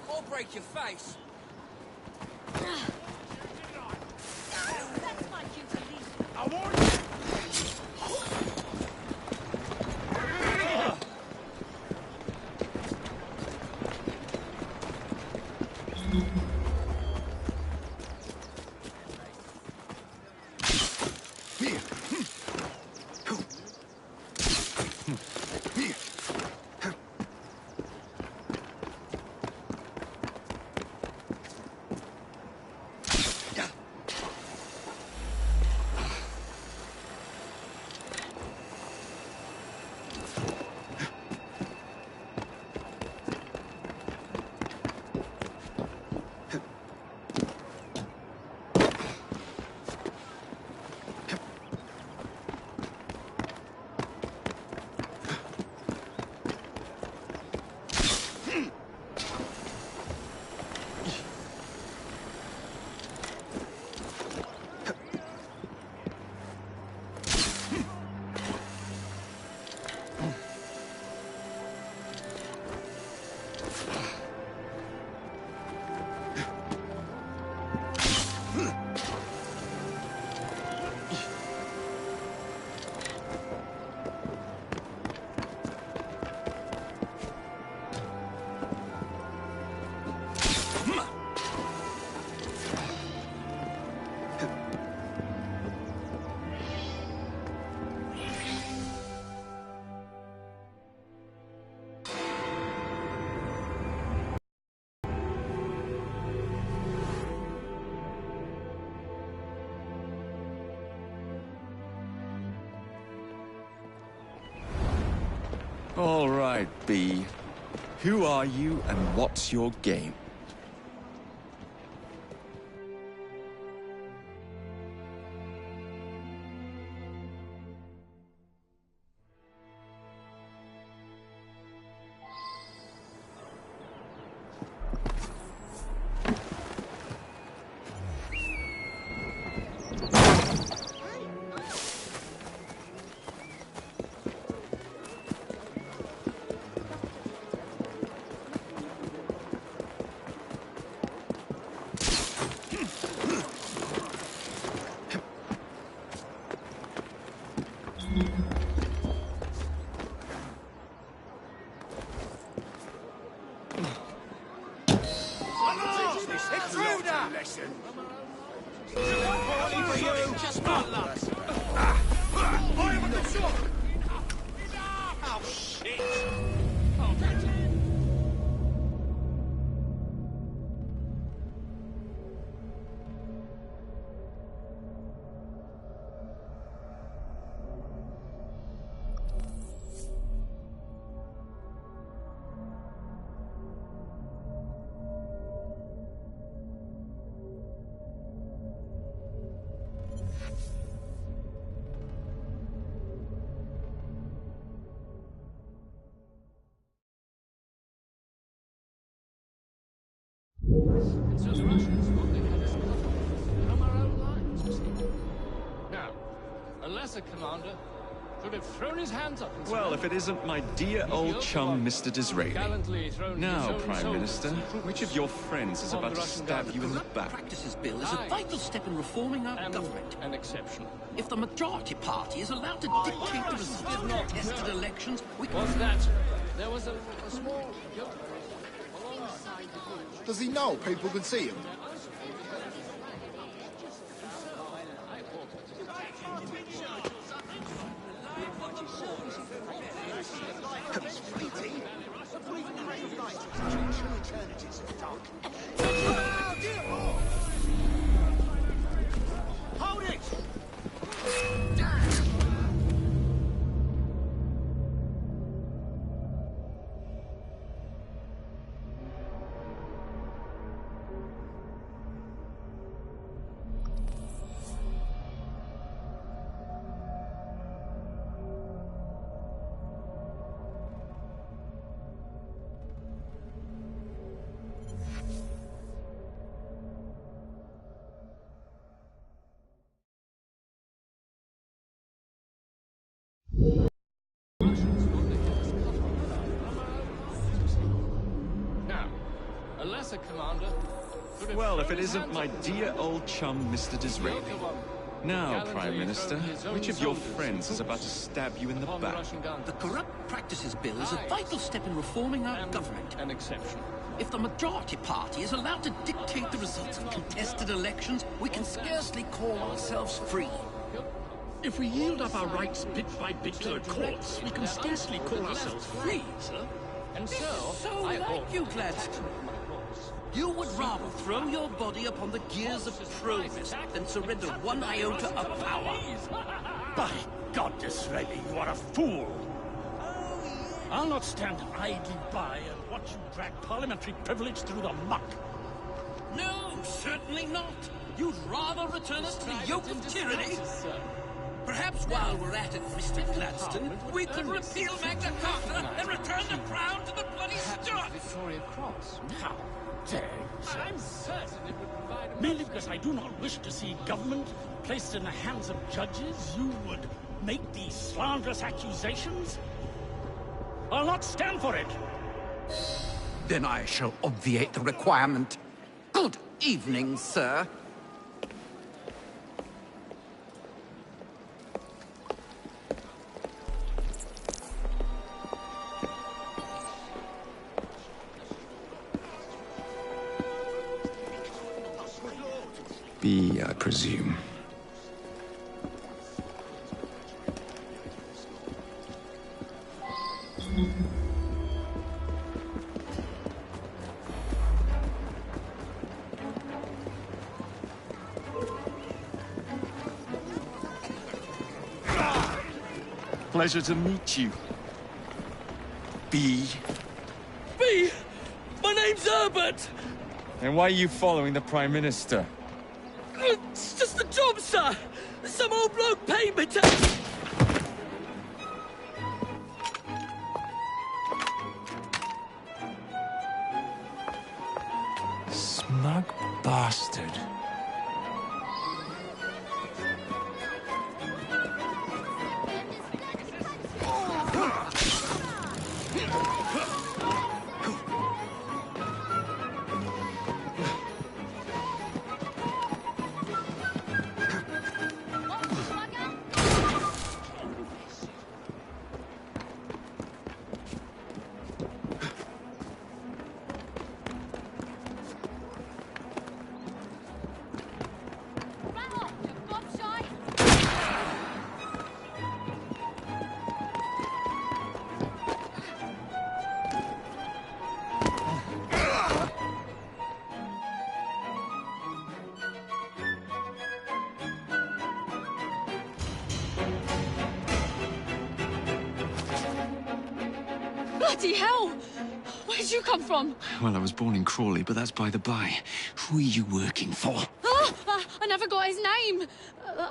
Or break your face. That's my cue to leave. I warn you. All right, B. Who are you and what's your game? Just not luck. Oh, shit. Oh, that's it. It's just Russians looking at us from our own lines, you see. Now, a lesser commander should have thrown his hands up and said, Well, if it isn't my dear old chum, Mr. Disraeli. gallantly thrown Now, his own Prime soldiers Minister, and troops which of your friends is upon about the to Russian stab government. you in the Corrupt back? Practices Bill is a Aye. vital step in reforming our am government. an exception. If the majority party is allowed to dictate the results of contested elections, we can... Was that there was a small guilt alongside the bridge. Does he know people can see him? Russians thought they had us cut off from our own lines, you see. Now, a lesser commander could have Well, if thrown it his isn't hands my up in the dear air. old chum, Mr. Disraeli. The other one Now, gallantly Prime Minister, thrown his own which of your soldiers friends is and about to stab you in the upon back? Russian guns. The Corrupt Practices Bill is a Aye. vital step in reforming our And government. an exception. If the majority party is allowed to dictate the results of contested elections, we can scarcely call ourselves free. If we yield up our rights bit by bit to the courts, we can scarcely call ourselves free, sir. And so, So I like ought you, to Gladstone. attack my horse. You would rather throw your body upon the gears of progress than surrender one iota of power. By God, Disraeli, you are a fool! I'll not stand idly by and watch you drag parliamentary privilege through the muck. No, certainly not. You'd rather return us to the yoke of tyranny? Perhaps while we're at it, Mr. Gladstone, we could repeal Magna Carta and return the crown to the bloody Stuart! Victoria Cross. How dare you, sir? I'm certain it would provide a Merely because I do not wish to see government placed in the hands of judges, you would make these slanderous accusations? I'll not stand for it! Then I shall obviate the requirement. Good evening, sir. B, I presume. Pleasure to meet you. B. B! My name's Herbert! And why are you following the Prime Minister? It's just a job, sir! Some old bloke paid me to... Smug bastard. Bloody hell! Where'd you come from? Well, I was born in Crawley, but that's by the by. Who are you working for? I never got his name.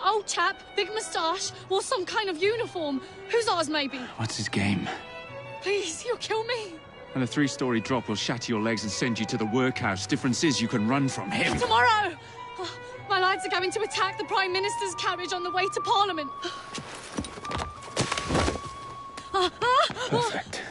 Old chap, big moustache, wore some kind of uniform. Whose ours, maybe? What's his game? Please, you'll kill me. And a 3-story drop will shatter your legs and send you to the workhouse. Difference is you can run from him. Tomorrow! My lads are going to attack the Prime Minister's carriage on the way to Parliament. Perfect.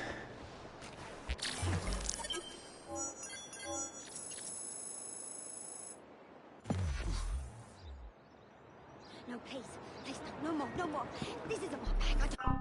No, please. Please, no more, no more. This isn't my bag. I don't...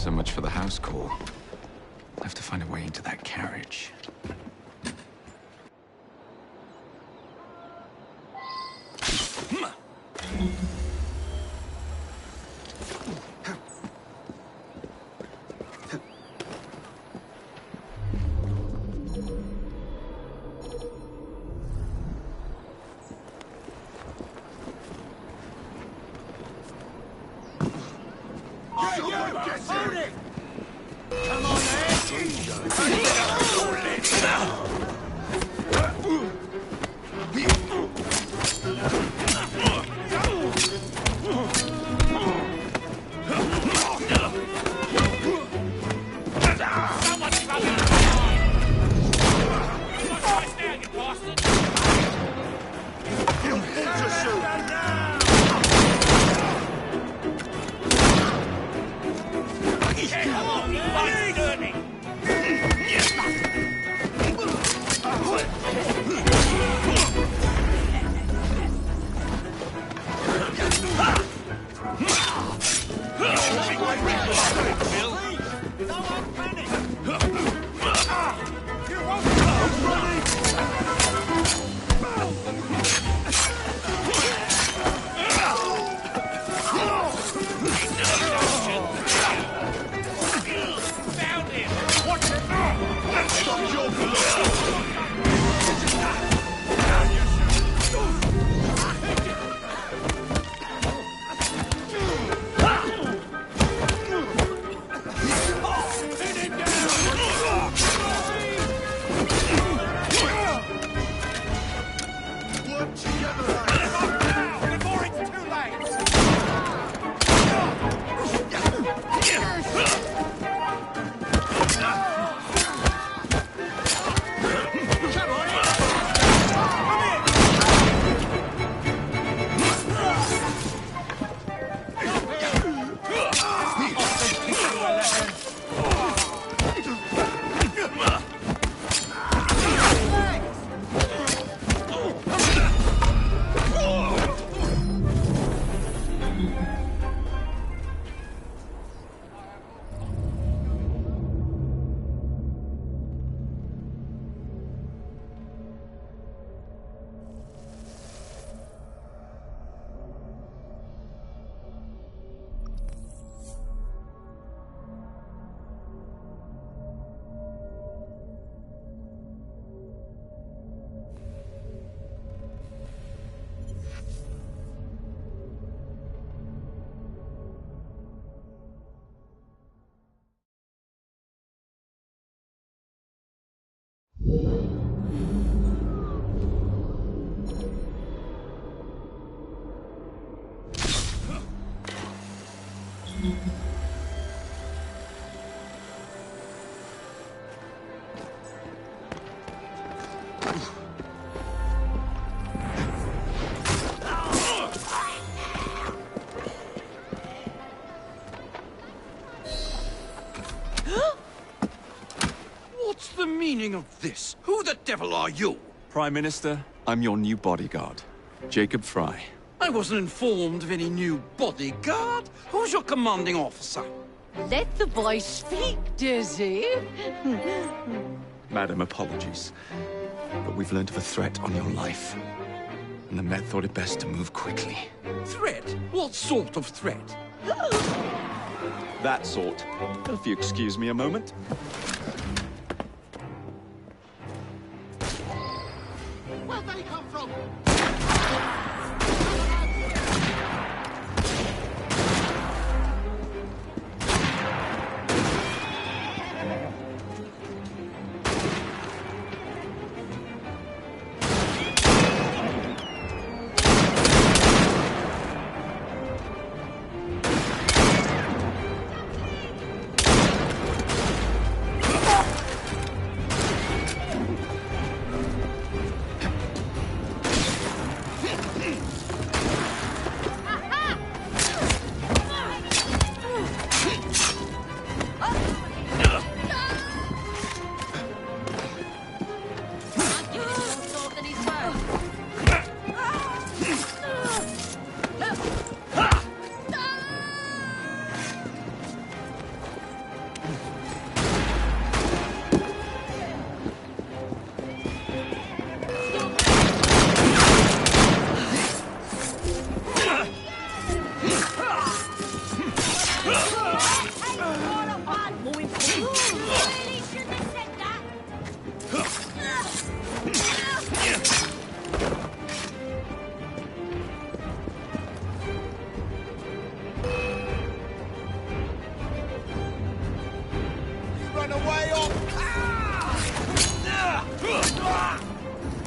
So much for the house call. I have to find a way into that carriage. meaning of this? Who the devil are you? Prime Minister, I'm your new bodyguard, Jacob Fry. I wasn't informed of any new bodyguard. Who's your commanding officer? Let the boy speak, Dizzy. Madam, apologies. But we've learned of a threat on your life. And the Met thought it best to move quickly. Threat? What sort of threat? That sort. If you excuse me a moment. Where'd they come from?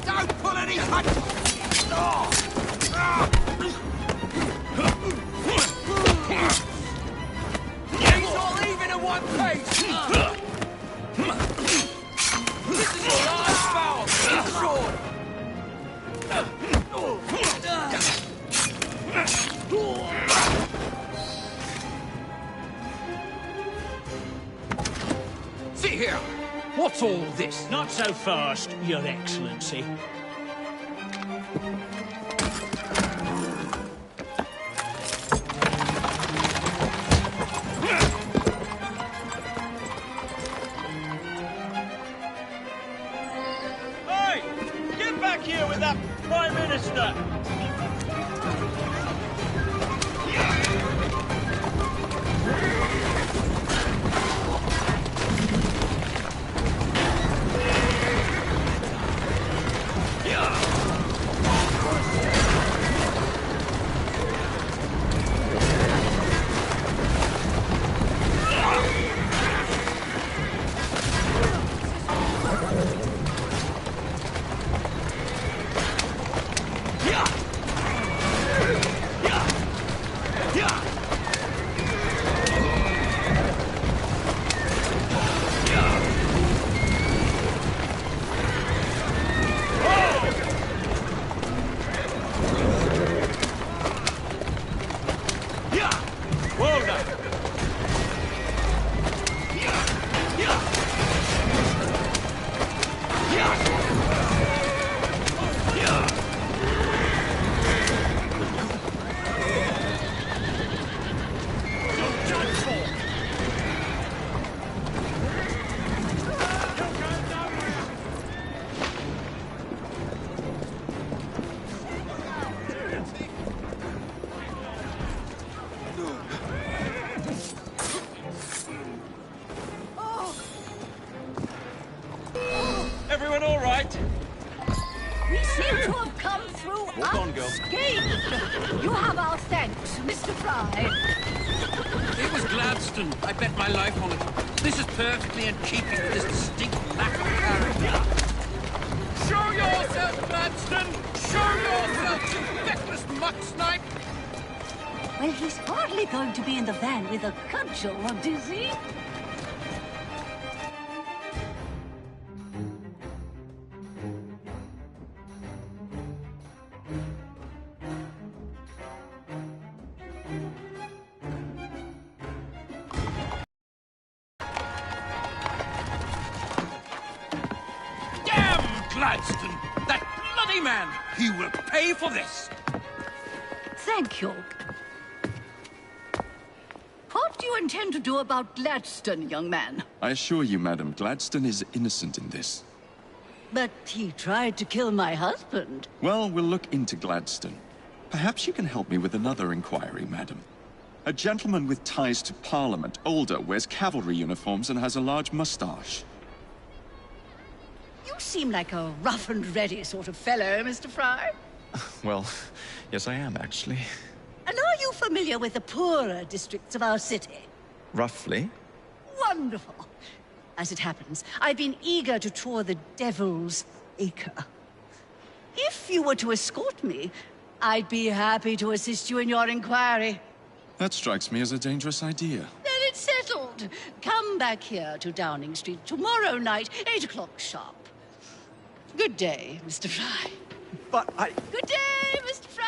Don't pull any punches! He's all even in one piece! This is your last foul! It's short! See here! What's all this? Not so fast, Your Excellency. Hey! Get back here with that Prime Minister! Everyone all right? We seem to have come through Walk on, girl. unscathed. You have our thanks, Mr. Fry. It was Gladstone. I bet my life on it. This is perfectly in keeping with this distinct lack of character. Show yourself, Gladstone! Show yourself, you feckless muck snipe! Well, he's hardly going to be in the van with a cudgel, Dizzy. Gladstone! That bloody man! He will pay for this! Thank you. What do you intend to do about Gladstone, young man? I assure you, madam, Gladstone is innocent in this. But he tried to kill my husband. Well, we'll look into Gladstone. Perhaps you can help me with another inquiry, madam. A gentleman with ties to Parliament, older, wears cavalry uniforms and has a large moustache. You seem like a rough and ready sort of fellow, Mr. Fry. Well, yes I am, actually. And are you familiar with the poorer districts of our city? Roughly. Wonderful. As it happens, I've been eager to tour the Devil's Acre. If you were to escort me, I'd be happy to assist you in your inquiry. That strikes me as a dangerous idea. Then it's settled. Come back here to Downing Street tomorrow night, 8 o'clock sharp. Good day, Mr. Fry. But I... Good day, Mr. Fry.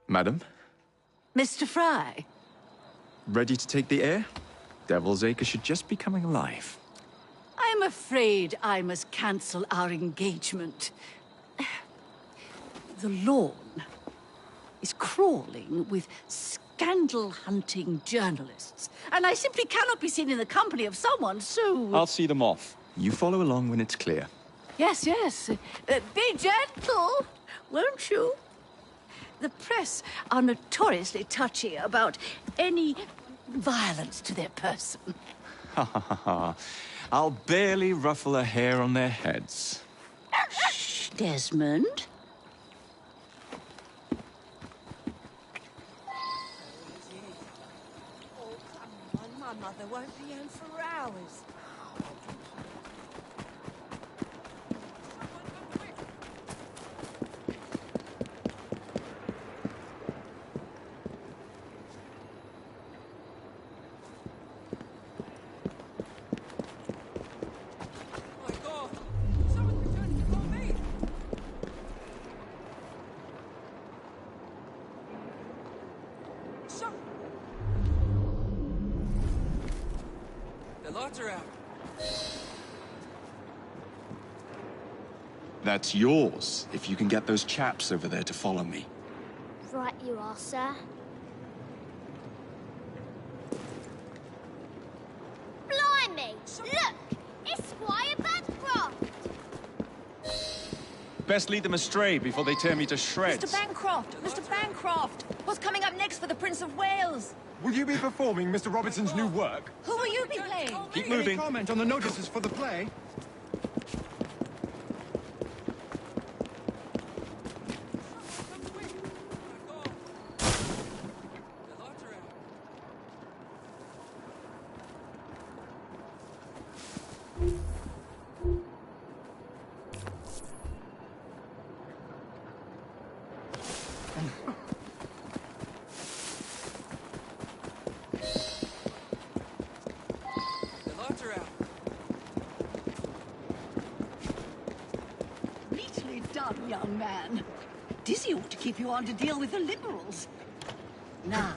Madam? Mr. Fry. Ready to take the air? Devil's Acre should just be coming alive. I'm afraid I must cancel our engagement. The lawn is crawling with scandal-hunting journalist, and I simply cannot be seen in the company of someone so... I'll see them off. You follow along when it's clear. Yes, yes. Be gentle, won't you? The press are notoriously touchy about any violence to their person. Ha ha ha ha. I'll barely ruffle a hair on their heads. Shh, Desmond. Oh, come on, my mother won't be home for hours. That's yours, if you can get those chaps over there to follow me. Right you are, sir. Blimey! Look! It's Squire Bancroft! Best lead them astray before they tear me to shreds. Mr. Bancroft! Mr. Bancroft! What's coming up next for the Prince of Wales? Will you be performing Mr. Robertson's new work? Who will you be playing? Keep moving. Any comment on the notices for the play? young man. Dizzy ought to keep you on to deal with the liberals. Now.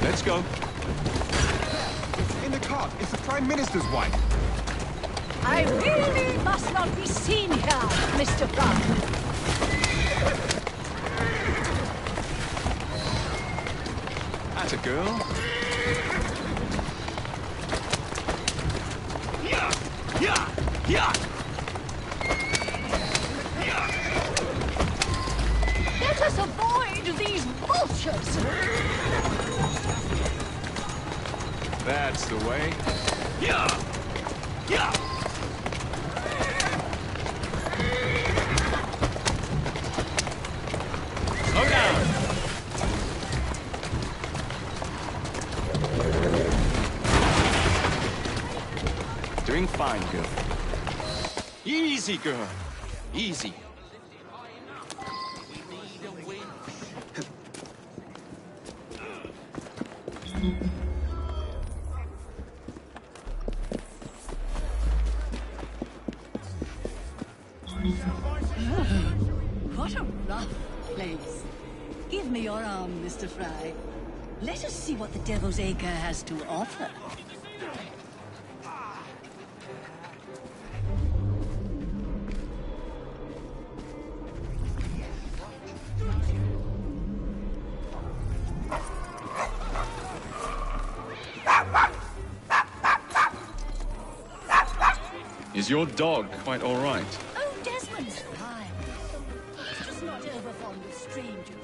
Let's go. In the cart. It's the Prime Minister's wife. I really must not be seen here, Mr. Fry. Atta girl. Let us avoid these vultures. That's the way. Slow down. Doing fine, girl. Easy, girl. Easy. What a rough place. Give me your arm, Mr. Fry. Let us see what the Devil's Acre has to offer. Is your dog quite all right? Oh, Desmond's fine. He's just not over fond of strangers.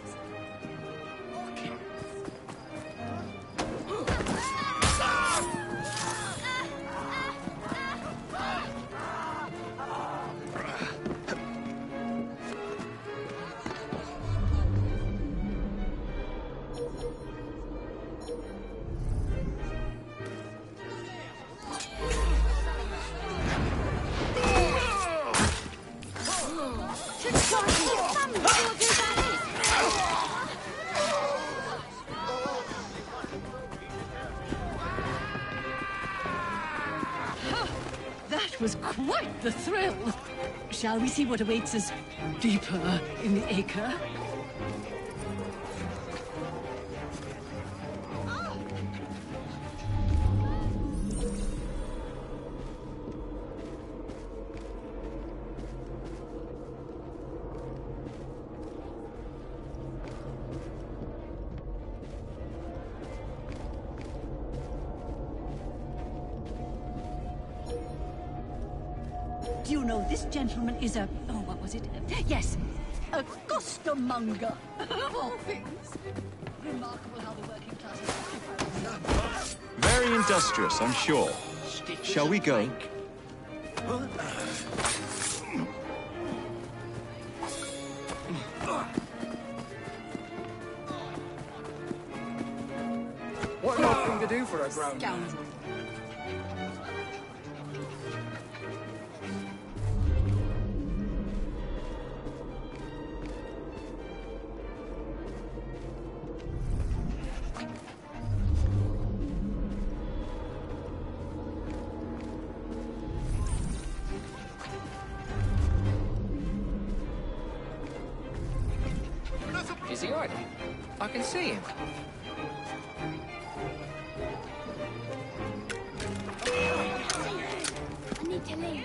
That was quite the thrill. Shall we see what awaits us deeper in the acre? Do you know this gentleman is a... Oh, what was it? Yes, a costermonger, of all things. Remarkable how the working classes occupy. Very industrious, I'm sure. Shall we go? What an odd thing to do for a grown man. Scoundrel. Is he hiding? I can see him. I need to leave.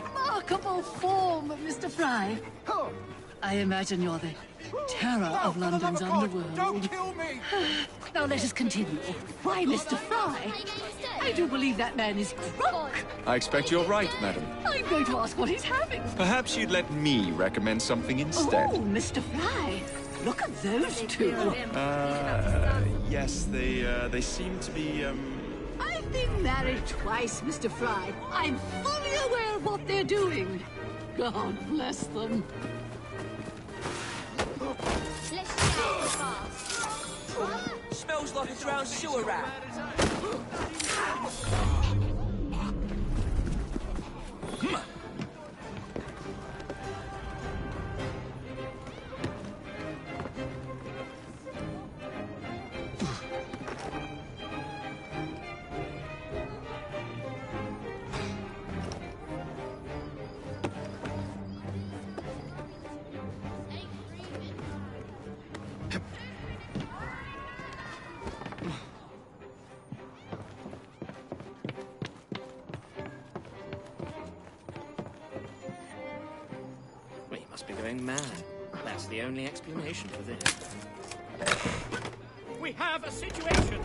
Remarkable form, Mr. Fry. I imagine you're the terror of London's underworld. Don't kill me! Now let us continue. Why, Mr. Fry? I do believe that man is drunk. I expect you're right, madam. I'm going to ask what he's having. Perhaps you'd let me recommend something instead. Oh, Mr. Fry. Look at those two. Yes, they seem to be, I've been married twice, Mr. Fry. I'm fully aware of what they're doing. God bless them. Let's go fast. Smells like a drowned sewer rat. We must be going mad. That's the only explanation for this. We have a situation!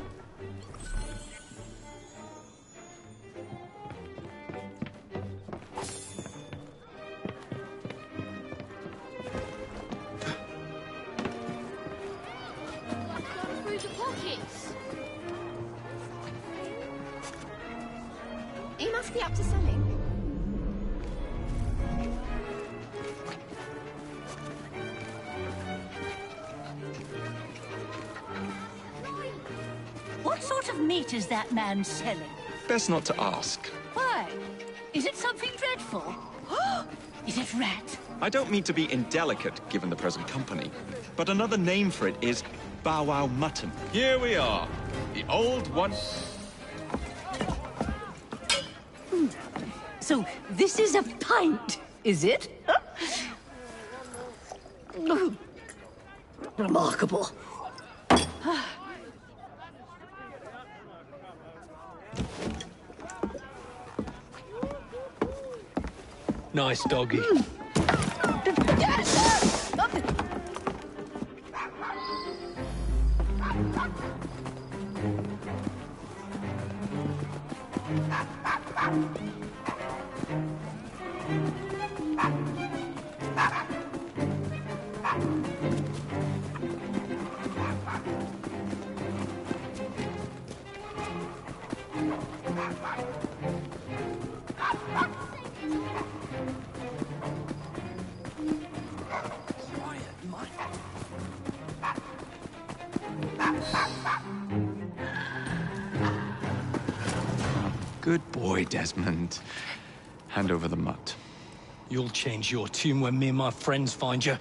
Through the pockets. He must be up to something. What sort of meat is that man selling? Best not to ask. Why? Is it something dreadful? Is it rat? I don't mean to be indelicate, given the present company, but another name for it is bow wow mutton. Here we are, the old one. So this is a pint, is it? Remarkable. Nice doggy. Good boy, Desmond. Hand over the mutt. You'll change your tune when me and my friends find you.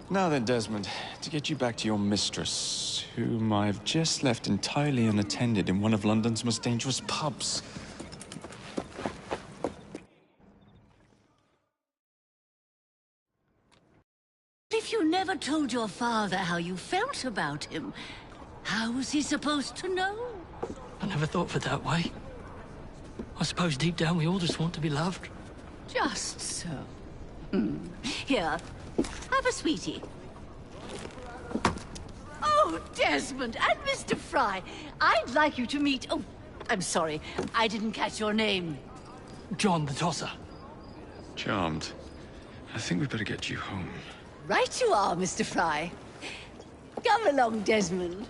Now then, Desmond, to get you back to your mistress, whom I've just left entirely unattended in one of London's most dangerous pubs. If you never told your father how you felt about him, how was he supposed to know? I never thought of it that way. I suppose deep down we all just want to be loved. Just so. Here, have a sweetie. Oh, Desmond and Mr. Fry, I'd like you to meet... Oh, I'm sorry, I didn't catch your name. John the Tosser. Charmed. I think we better get you home. Right you are, Mr. Fry. Come along, Desmond.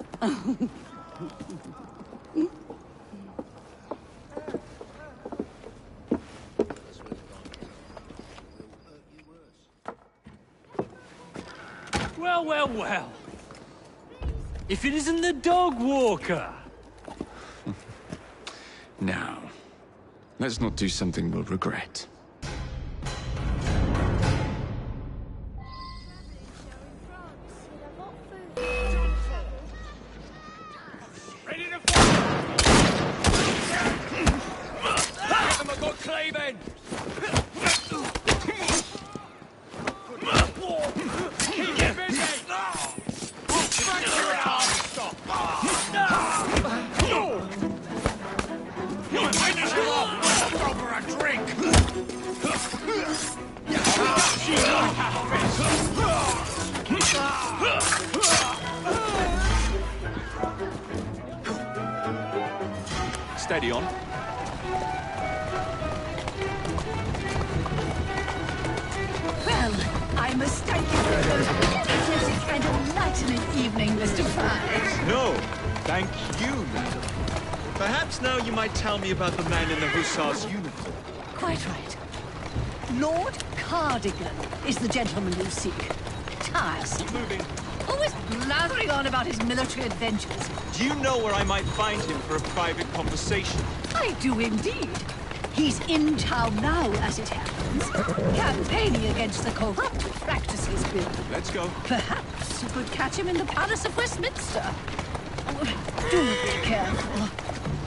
Well, well, well. If it isn't the dog walker. Now, let's not do something we'll regret. Ready to fight! Get them, I've got cleaving! Keep busy! Break your arm! Stop! You finish him off! Over a drink! Steady on. Well, I must thank you for those energetic and enlightening evening, Mr. Fry. No, thank you, madam. Perhaps now you might tell me about the man in the hussar's uniform. Quite right. Lord Cardigan is the gentleman you seek. tiresome. Always blathering on about his military adventures. Do you know where I might find him for a private conversation? I do indeed. He's in town now, as it happens, campaigning against the corrupt practices bill. Let's go. Perhaps you could catch him in the Palace of Westminster. Oh, do be careful.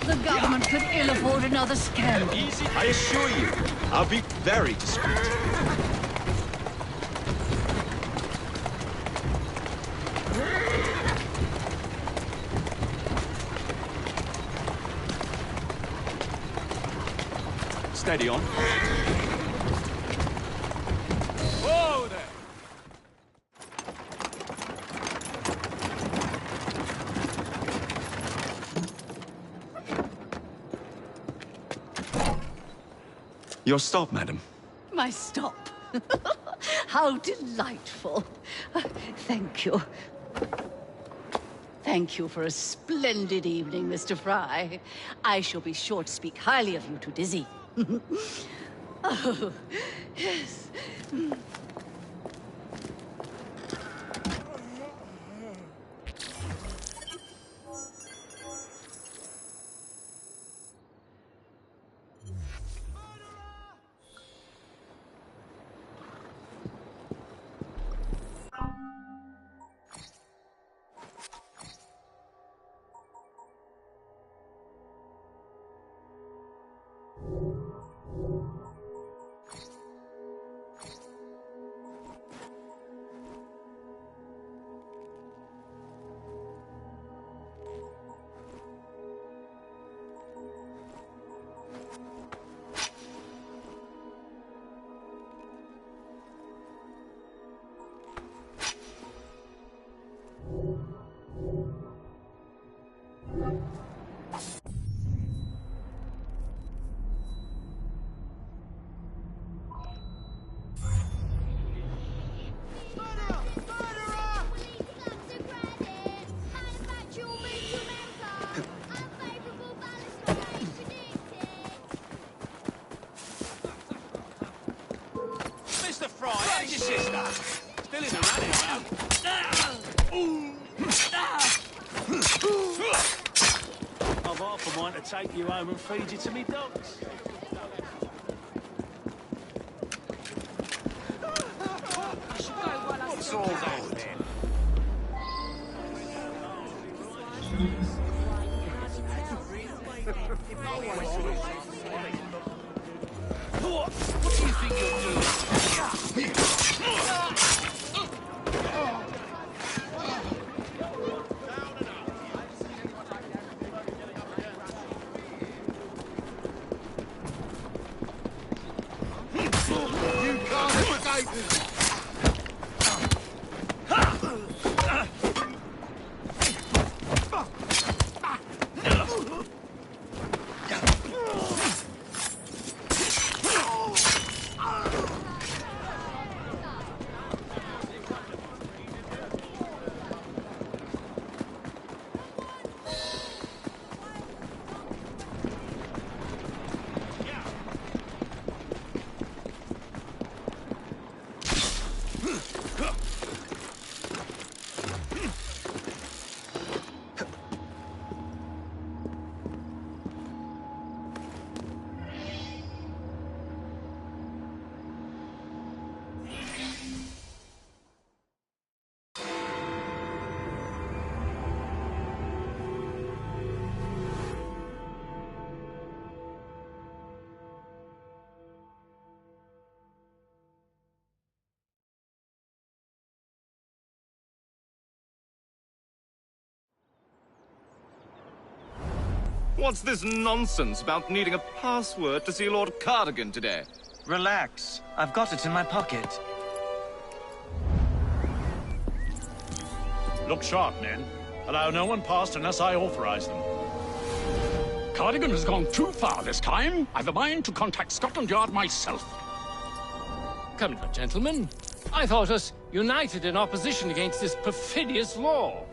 The government could ill afford another scandal. Easy, I assure you. I'll be very discreet. Steady on. Whoa there! Your stop, madam. My stop. How delightful. Thank you. Thank you for a splendid evening, Mr. Fry. I shall be sure to speak highly of you to Dizzy. Oh, yes. Mr. Fry, how's your sister? Still in the running, now. I've half a mind to take you home and feed you to me dogs. What's all that then? What do you think you're doing? You can't escape this! What's this nonsense about needing a password to see Lord Cardigan today? Relax. I've got it in my pocket. Look sharp, men. Allow no one past unless I authorize them. Cardigan has gone too far this time. I've a mind to contact Scotland Yard myself. Come now, gentlemen. I thought us united in opposition against this perfidious law.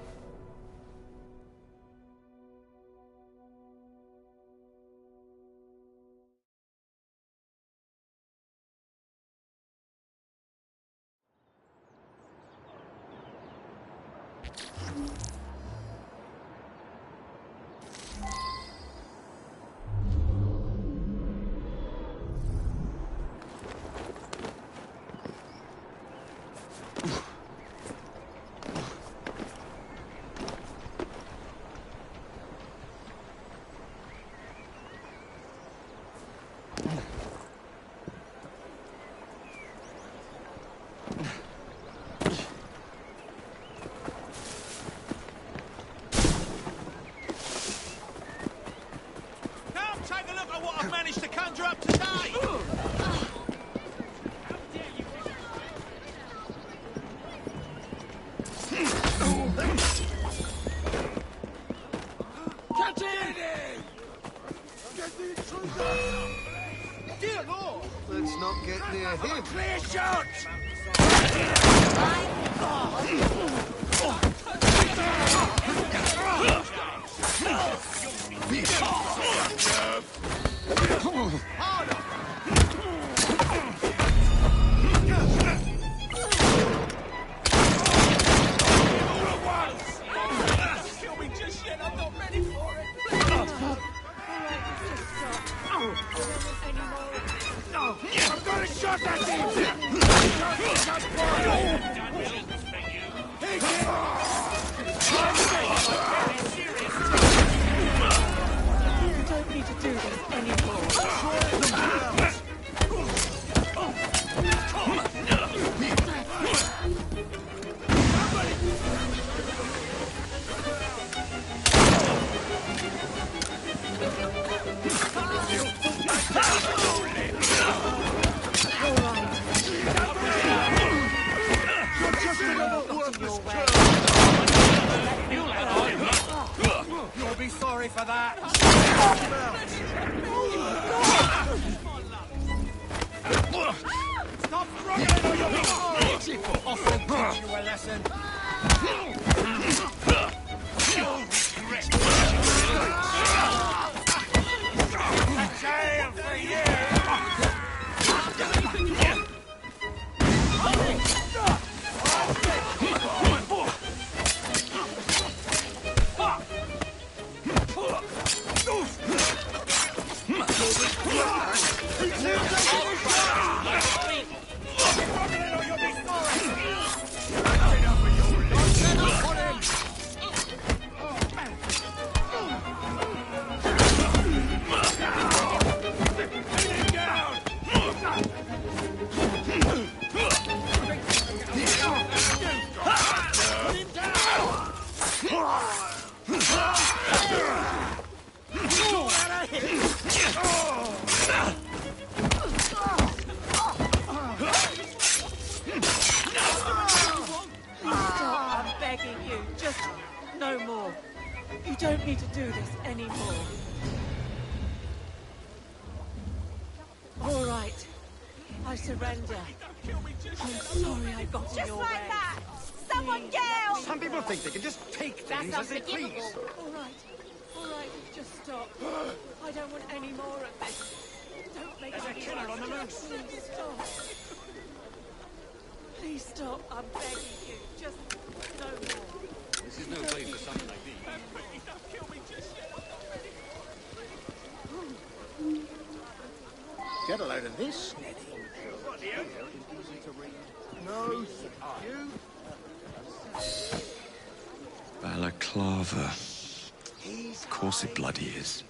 Let's not get near him. Clear shot! Kill me just yet, I'm not ready for it. I've got a shot at him! You don't need to do this anymore. You'll be sorry for that. Stop struggling or you'll be sorry. I'll teach you a lesson. Jail for you. I'm begging you, just no more. You don't need to do this anymore. All right, I surrender. I'm sorry I got in your way. Just like that! Someone yell! Some people think they can just take things as they please. All right, just stop. I don't want any more of this. Don't make There's a killer on the loose. Please stop. Please stop, I'm begging you. Just no more. This is no place for something like these. Kill me just yet, I'm not ready for it. Get a load of this, Neddy. No, you. Balaclava. Of course it bloody is.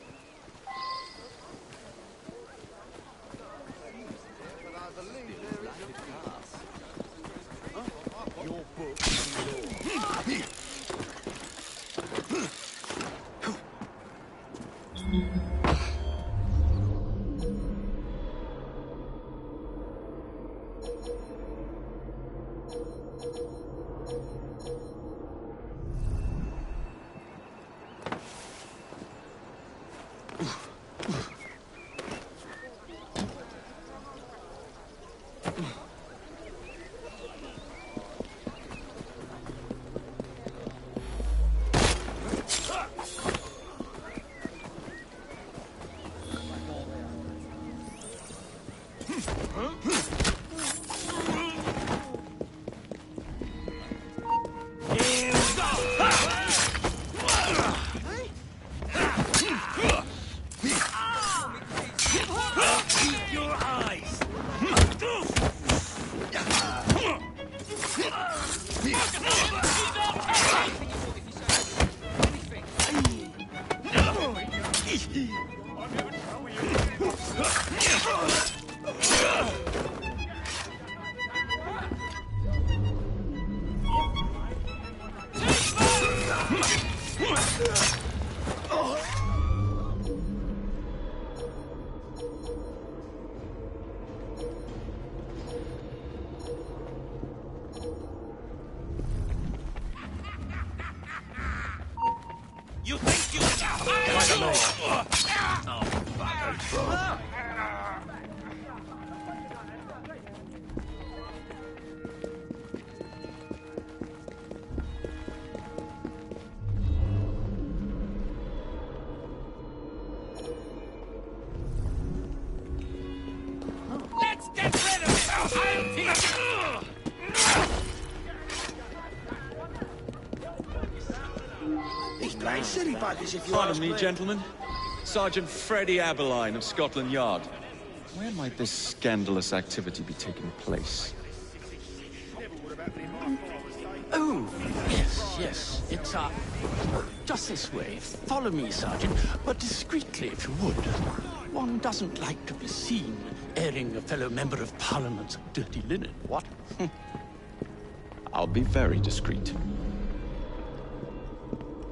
You think you can... silly buggers if you Pardon ask me, gentlemen. Sergeant Freddie Aberline of Scotland Yard. Where might this scandalous activity be taking place? Oh, yes. It's, just this way. Follow me, Sergeant, but discreetly, if you would. One doesn't like to be seen airing a fellow member of Parliament's dirty linen, what? I'll be very discreet.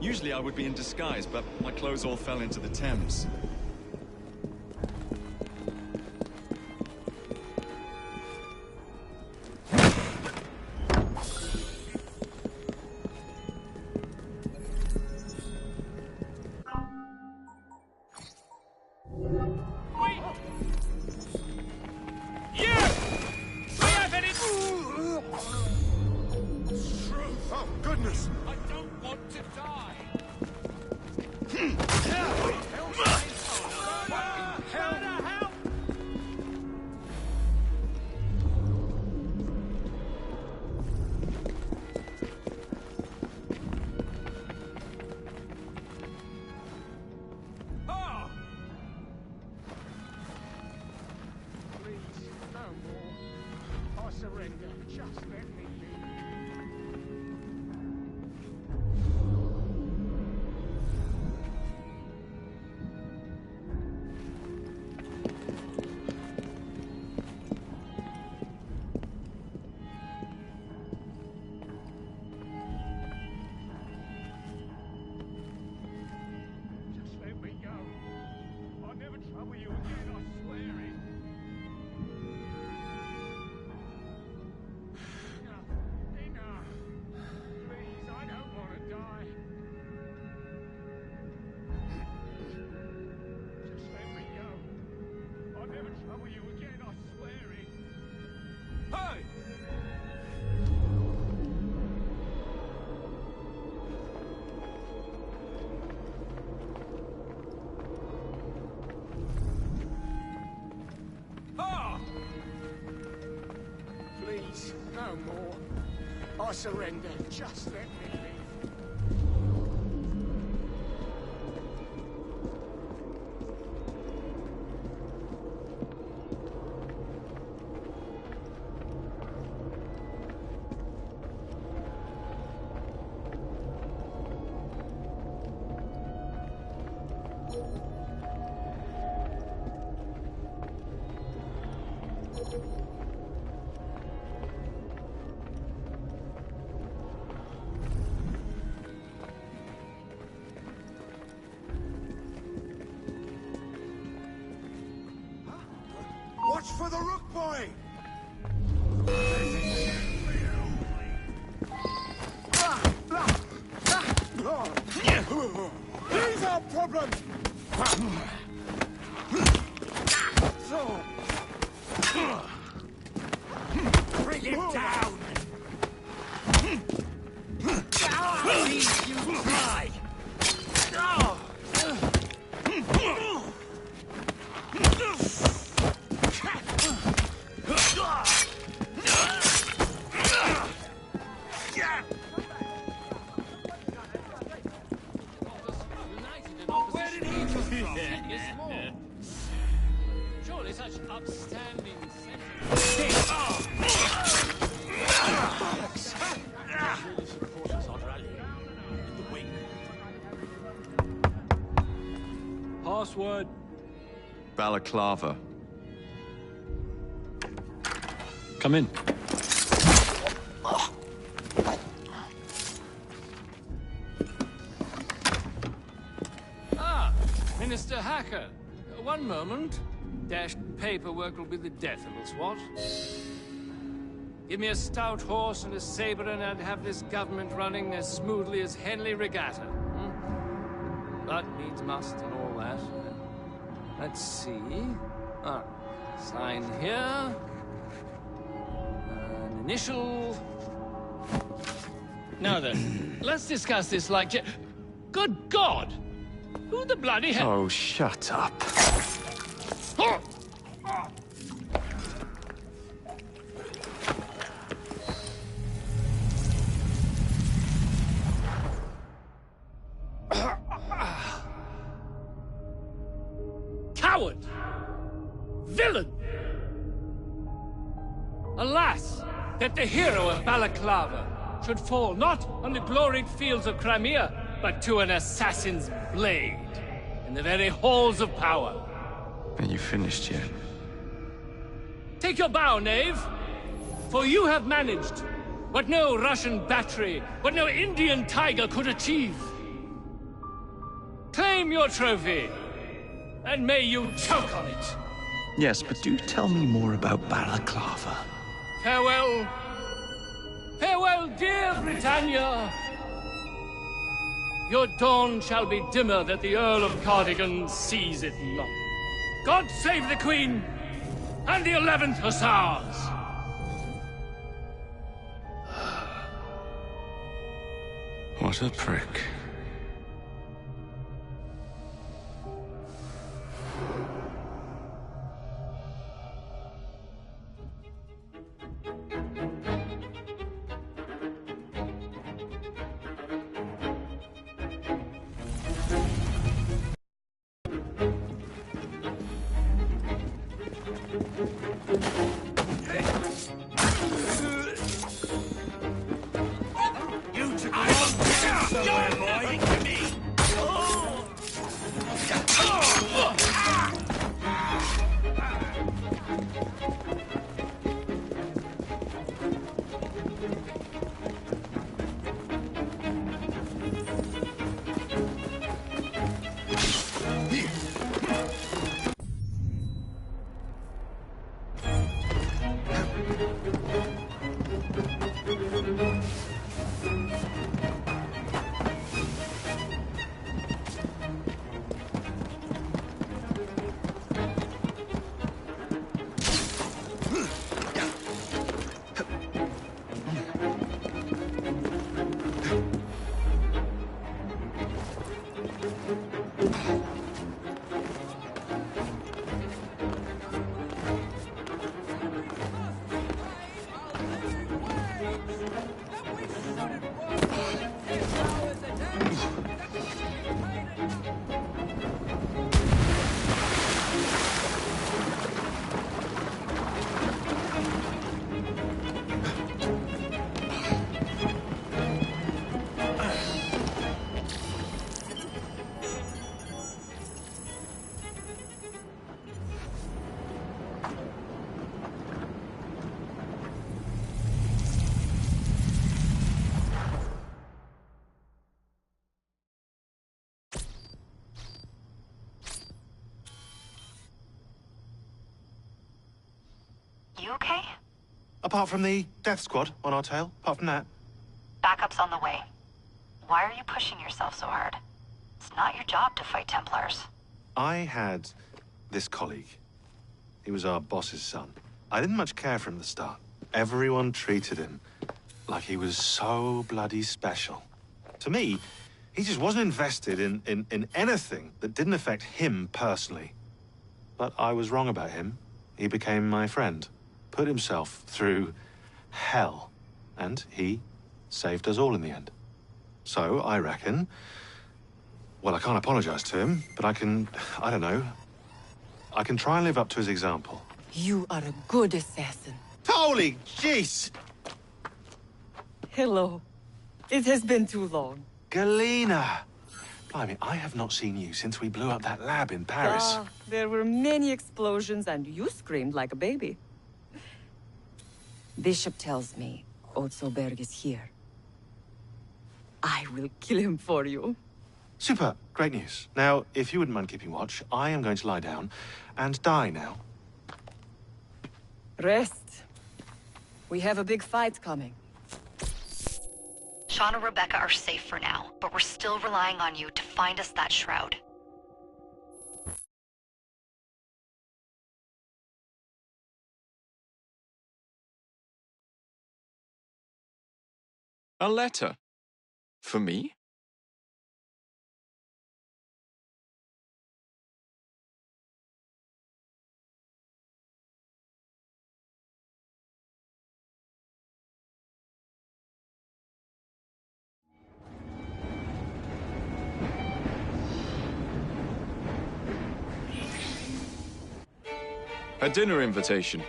Usually I would be in disguise, but my clothes all fell into the Thames. Oh, goodness! I don't want to die. Please, no more. I surrender. Just let me be. Just let me go. I'll never trouble you again, I swear it. Enough. Please, I don't want to die. Just let me go. I'll never trouble you again, I swear it. Hey! Ah! Please, no more. I surrender. Just let me leave. Watch for the Rook Boy! Here's our problem! Bring him down! Please, you try! Where did he come from? Yes, more. Surely such upstanding sentiments. Surely some forces are rallying in the wing. Password. Balaclava. Come in. Ah, Minister Hacker. One moment. Dashed paperwork will be the death of us, what? Give me a stout horse and a saber and I'd have this government running as smoothly as Henley Regatta. But needs must and all that. Let's see. Ah, sign here. An initial. Now then, let's discuss this like... Good God! Who the bloody hell... Oh, shut up. Alas, that the hero of Balaclava should fall not on the gloried fields of Crimea, but to an assassin's blade in the very halls of power. Are you finished yet? Take your bow, knave, for you have managed what no Russian battery, what no Indian tiger could achieve. Claim your trophy, and may you choke on it. Yes, but do tell me more about Balaclava. Farewell. Farewell, dear Britannia. Your dawn shall be dimmer that the Earl of Cardigan sees it not. God save the Queen and the 11th Hussars. What a prick. You okay? Apart from the death squad on our tail, apart from that. Backup's on the way. Why are you pushing yourself so hard? It's not your job to fight Templars. I had this colleague. He was our boss's son. I didn't much care for him at the start. Everyone treated him like he was so bloody special. To me, he just wasn't invested in anything that didn't affect him personally. But I was wrong about him. He became my friend, put himself through hell, and he saved us all in the end. So, I reckon, well, I can't apologize to him, but I can try and live up to his example. You are a good assassin. Holy jeez! Hello. It has been too long. Galena! Blimey, I have not seen you since we blew up that lab in Paris. There were many explosions and you screamed like a baby. Bishop tells me Otzelberg is here. I will kill him for you. Super. Great news. Now, if you wouldn't mind keeping watch, I am going to lie down and die now. Rest. We have a big fight coming. Sean and Rebecca are safe for now, but we're still relying on you to find us that shroud. A letter? For me? A dinner invitation.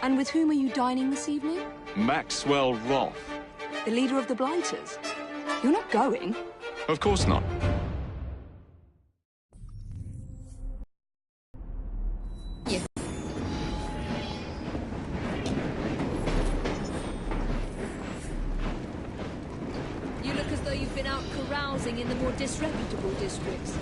And with whom are you dining this evening? Maxwell Roth. The leader of the Blighters. You're not going? Of course not. Yes. You look as though you've been out carousing in the more disreputable districts.